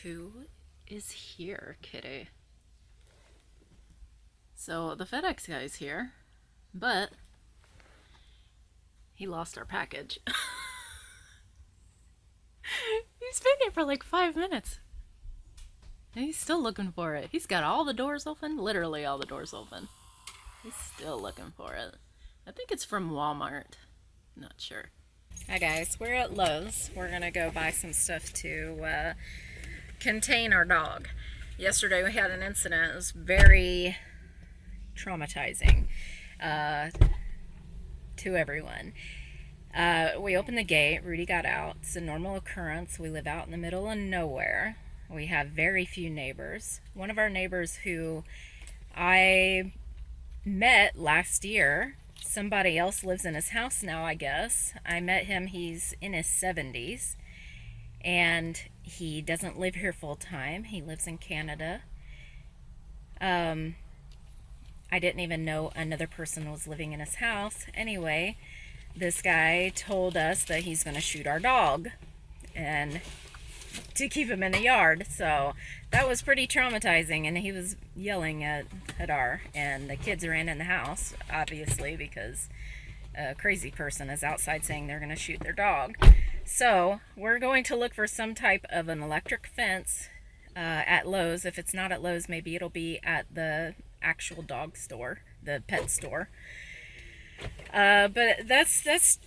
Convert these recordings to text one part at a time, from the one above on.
Who is here, kitty? So the FedEx guy's here, but he lost our package. He's been here for like 5 minutes. And he's still looking for it. He's got all the doors open, literally all the doors open. He's still looking for it. I think it's from Walmart. Not sure. Hi guys, we're at Lowe's. We're gonna go buy some stuff to contain our dog. Yesterday we had an incident. It was very traumatizing to everyone. We opened the gate, Rudy got out. It's a normal occurrence. We live out in the middle of nowhere. We have very few neighbors. One of our neighbors who I met last year, somebody else lives in his house now, I guess. I met him, he's in his 70s, and he doesn't live here full time. He lives in Canada. I didn't even know another person was living in his house. Anyway, this guy told us that he's going to shoot our dog and to keep him in the yard. So that was pretty traumatizing, and he was yelling at Hadar, and the kids ran in the house, obviously, because a crazy person is outside saying they're going to shoot their dog. So we're going to look for some type of an electric fence at Lowe's. If it's not at Lowe's, maybe it'll be at the actual dog store, the pet store. But that's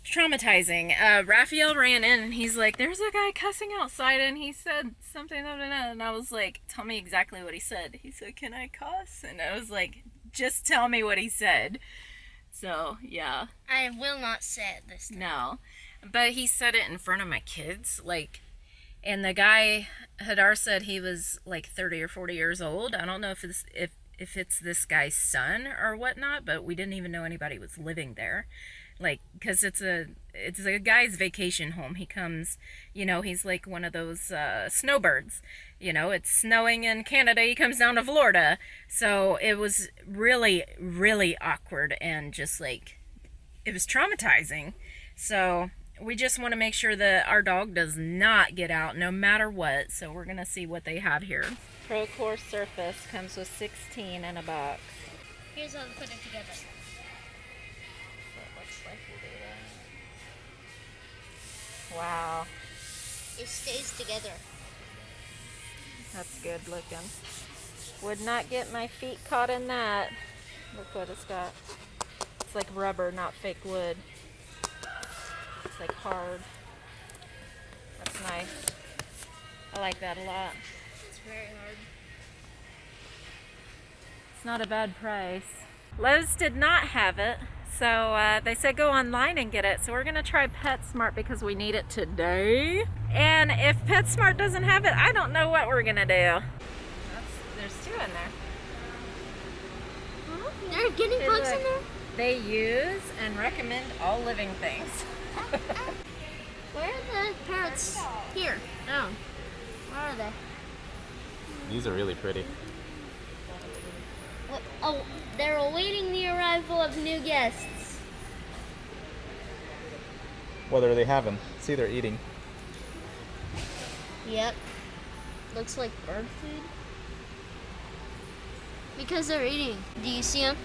traumatizing. Rafael ran in and he's like, there's a guy cussing outside, and he said something, and I was like, tell me exactly what he said. He said, can I cuss? And I was like, just tell me what he said. So yeah, I will not say it this time. no, but he said it in front of my kids, like, and the guy, Hadar, said he was like 30 or 40 years old. I don't know if it's this guy's son or whatnot, but we didn't even know anybody was living there. Like, because it's a guy's vacation home. He comes, you know, he's like one of those snowbirds. You know, it's snowing in Canada, he comes down to Florida. So it was really, really awkward, and just like, it was traumatizing. So we just want to make sure that our dog does not get out no matter what. So we're going to see what they have here. Pro Course Surface comes with 16 in a box. Here's how to put it together. So it looks like we do that. Wow. It stays together. That's good looking. Would not get my feet caught in that. Look what it's got. It's like rubber, not fake wood. It's like hard. That's nice. I like that a lot. It's very hard. It's not a bad price. Lowe's did not have it, so they said go online and get it. So we're gonna try PetSmart because we need it today. And if PetSmart doesn't have it, I don't know what we're gonna do. There's 2 in there. Huh? There are guinea pigs in there? They use and recommend all living things. Where are the parrots? Here. Oh. Where are they? These are really pretty. What? Oh, they're awaiting the arrival of new guests. What are they having? See, they're eating. Yep. Looks like bird food. Because they're eating. Do you see them?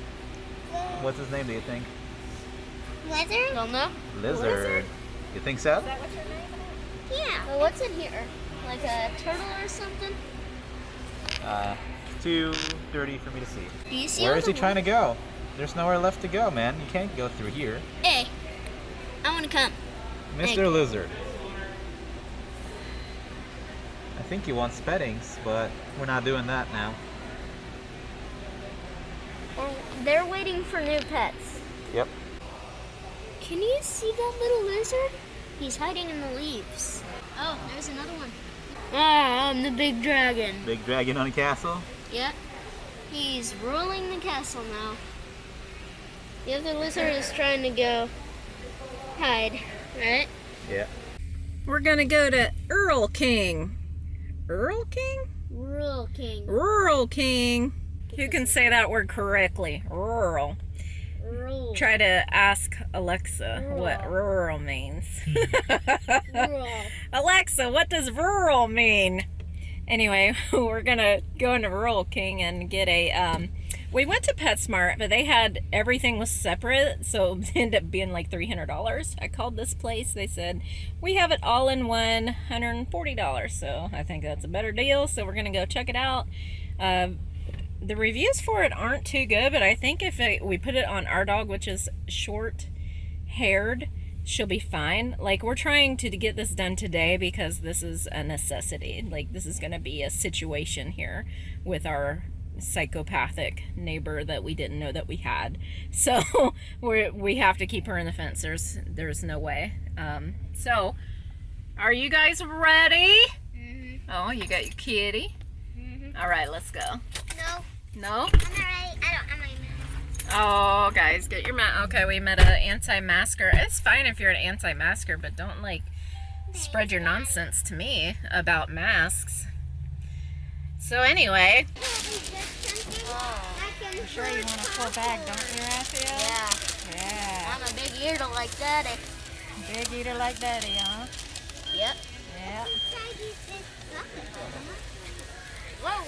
What's his name, do you think? Lizard? Don't know. Lizard. You think so? Is that what your name is? Yeah. Well, what's in here? Like a turtle or something? Too dirty for me to see. Do you see Where all is he the trying to go? There's nowhere left to go, man. You can't go through here. Hey, I want to come. Mr. Lizard. I think he wants pettings, but we're not doing that now. Well, they're waiting for new pets. Yep. Can you see that little lizard? He's hiding in the leaves. Oh, there's another one. Ah, I'm the big dragon. Big dragon on a castle. Yep. He's ruling the castle now. The other lizard is trying to go hide, right? Yeah. We're gonna go to Earl King. Earl King? Rural king. Rural King. Who can say that word correctly? Rural. Rural. Try to ask Alexa what rural means. Rural. Alexa, what does rural mean? Anyway, we're gonna go into Rural King and get a we went to PetSmart, but they had everything was separate, so it ended up being like $300. I called this place, they said we have it all in one, $140. So I think that's a better deal, so we're gonna go check it out. The reviews for it aren't too good, but I think if we put it on our dog, which is short haired, she'll be fine. Like, we're trying to get this done today because this is a necessity. Like, this is going to be a situation here with our psychopathic neighbor that we didn't know that we had. So we have to keep her in the fence. There's no way. So are you guys ready? Mm-hmm. Oh, you got your kitty. Mm-hmm. All right, let's go. No? I'm alright. I'm not even. Oh, guys, get your mask. Okay, we met an anti-masker. It's fine if you're an anti-masker, but don't, like, spread your nonsense to me about masks. So, anyway. I'm sure you want a full bag, don't you, Rafael? Yeah. I'm a big eater like Daddy. Big eater like Daddy, huh? Yep. Yeah. Whoa.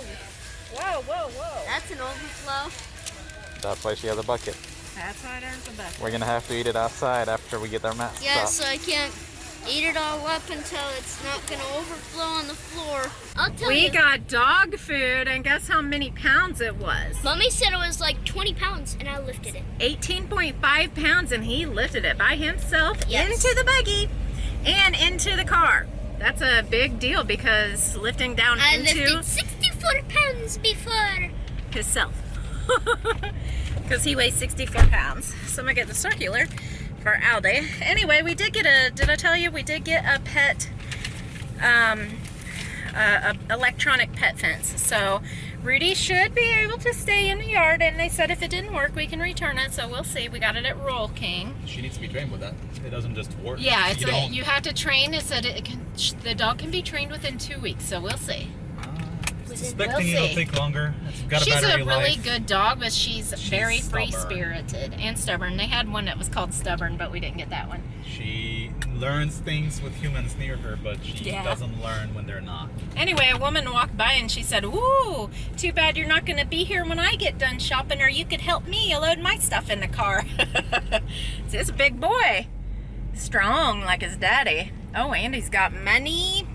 Whoa, whoa, whoa. That's an overflow. That's why she has a bucket. That's why there's a bucket. We're gonna have to eat it outside after we get our masks Yeah, off. so I can't eat it all up until it's not going to overflow on the floor. I'll tell you. We got dog food, and guess how many pounds it was? Mommy said it was like 20 pounds, and I lifted it. 18.5 pounds, and he lifted it by himself Yes. into the buggy and into the car. That's a big deal because lifting down I into lifted 64 pounds before. himself. Because he weighs 64 pounds. So I'm going to get the circular for Aldi. Anyway, we did get did I tell you, we did get a pet, electronic pet fence. So Rudy should be able to stay in the yard, and they said if it didn't work, we can return it. So we'll see. We got it at Rural King. She needs to be trained with that. It doesn't just work. Yeah, You you have to train. It said the dog can be trained within 2 weeks. So we'll see. Suspecting We'll it'll see. take longer. It's got She's a battery really life. good dog, but she's very stubborn. free-spirited and stubborn. They had one that was called Stubborn, but we didn't get that one. She learns things with humans near her, but she Yeah. doesn't learn when they're not. Anyway, a woman walked by and she said, "Ooh, too bad you're not going to be here when I get done shopping, or you could help me load my stuff in the car." So it's a big boy. Strong like his daddy. Oh, and he's got money.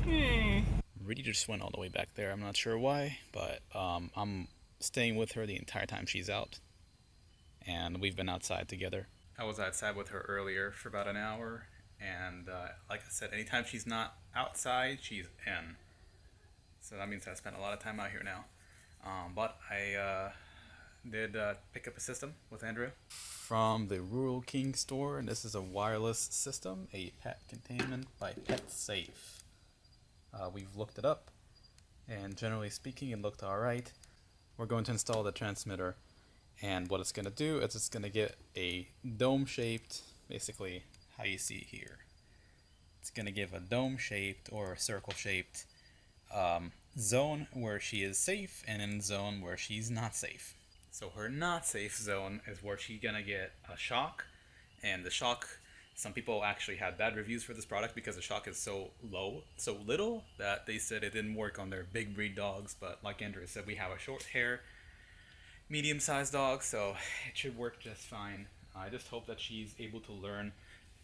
Rudy just went all the way back there. I'm not sure why, but I'm staying with her the entire time she's out. And we've been outside together. I was outside with her earlier for about an hour. And like I said, anytime she's not outside, she's in. So that means I spent a lot of time out here now. But I did pick up a system with Andrea from the Rural King store. And this is a wireless system, a pet containment by PetSafe. We've looked it up, and generally speaking, it looked alright. We're going to install the transmitter, and what it's going to do is it's going to get a dome-shaped, basically how you see here. It's going to give a dome-shaped or a circle-shaped zone where she is safe, and in a zone where she's not safe. So her not safe zone is where she's going to get a shock, and the shock... Some people actually had bad reviews for this product because the shock is so little that they said it didn't work on their big breed dogs. But like Andrea said, we have a short hair, medium-sized dog, so it should work just fine. I just hope that she's able to learn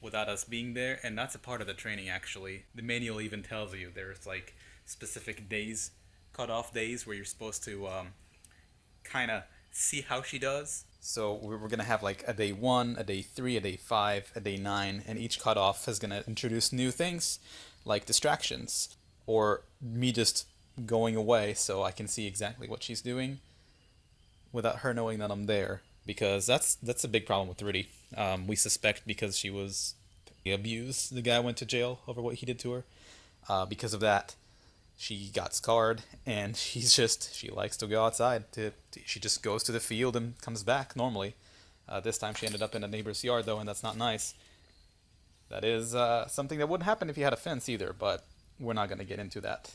without us being there, and that's a part of the training actually. The manual even tells you there's like specific days, cut-off days, where you're supposed to kind of see how she does. So we're going to have like a day 1, a day 3, a day 5, a day 9, and each cutoff is going to introduce new things like distractions or me just going away so I can see exactly what she's doing without her knowing that I'm there, because that's a big problem with Rudy. We suspect because she was abused. The guy went to jail over what he did to her. Because of that, she got scarred, and she likes to go outside. She just goes to the field and comes back normally. This time she ended up in a neighbor's yard, though, and that's not nice. That is something that wouldn't happen if you had a fence either, but we're not going to get into that.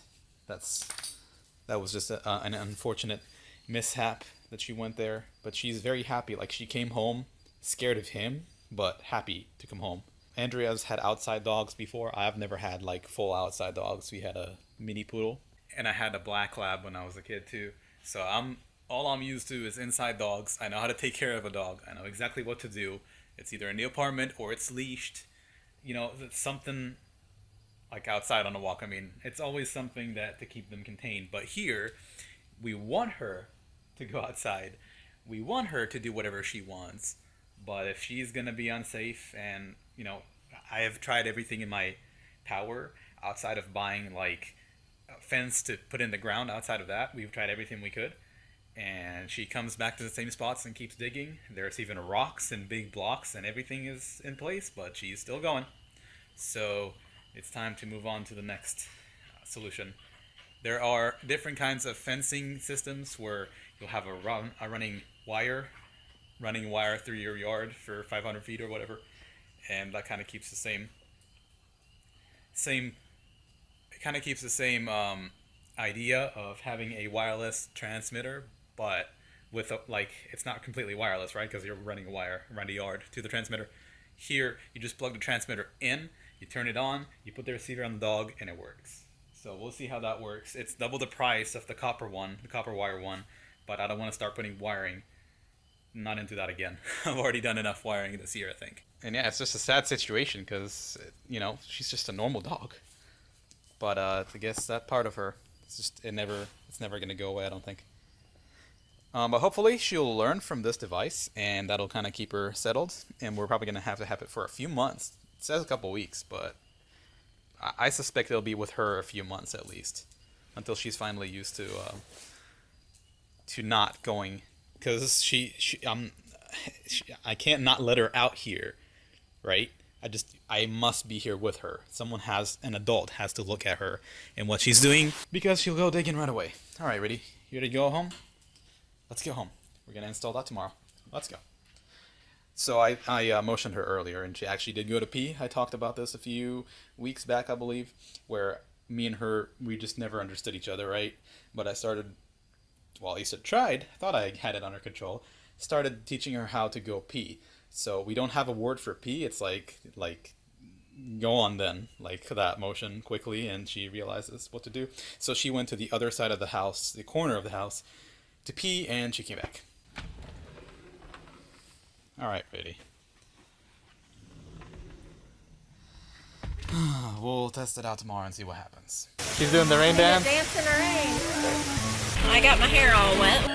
That was just an unfortunate mishap that she went there, but she's very happy. Like, she came home scared of him, but happy to come home. Andrea's had outside dogs before. I've never had like full outside dogs. We had a mini poodle, and I had a black lab when I was a kid too. So all I'm used to is inside dogs. I know how to take care of a dog. I know exactly what to do. It's either in the apartment or it's leashed. You know, it's something like outside on a walk. I mean, it's always something that to keep them contained. But here, we want her to go outside. We want her to do whatever she wants. But if she's gonna be unsafe, and you know, I have tried everything in my power outside of buying like a fence to put in the ground. Outside of that, we've tried everything we could. And she comes back to the same spots and keeps digging. There's even rocks and big blocks and everything is in place, but she's still going. So it's time to move on to the next solution. There are different kinds of fencing systems where you'll have a running wire through your yard for 500 feet or whatever, and that kind of keeps the same idea of having a wireless transmitter, but with it's not completely wireless, right? Because you're running a wire around the yard to the transmitter. Here, you just plug the transmitter in, you turn it on, you put the receiver on the dog, and it works. So we'll see how that works. It's double the price of the copper wire one, but I don't want to start putting wiring. Not into that again. I've already done enough wiring this year, I think. And yeah, it's just a sad situation because, you know, she's just a normal dog. But I guess that part of her, it's never going to go away, I don't think. But hopefully she'll learn from this device, and that'll kind of keep her settled. And we're probably going to have it for a few months. It says a couple weeks, but I suspect it'll be with her a few months at least, until she's finally used to not going. Because I can't not let her out here, right? I must be here with her. An adult has to look at her and what she's doing, because she'll go digging right away. All right, Rudy, you ready to go home? Let's go home. We're gonna install that tomorrow. Let's go. So I motioned her earlier, and she actually did go to pee. I talked about this a few weeks back, I believe, where me and her, we just never understood each other, right? But I started, well, at least I tried, thought I had it under control, started teaching her how to go pee. So we don't have a word for pee. It's like go on then, like that motion quickly, and she realizes what to do. So she went to the other side of the house, the corner of the house, to pee, and she came back. All right, Rudy. We'll test it out tomorrow and see what happens. She's doing the rain dance. Dance in the rain. I got my hair all wet.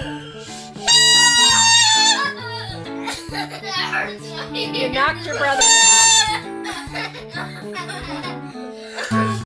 You knocked your brother down.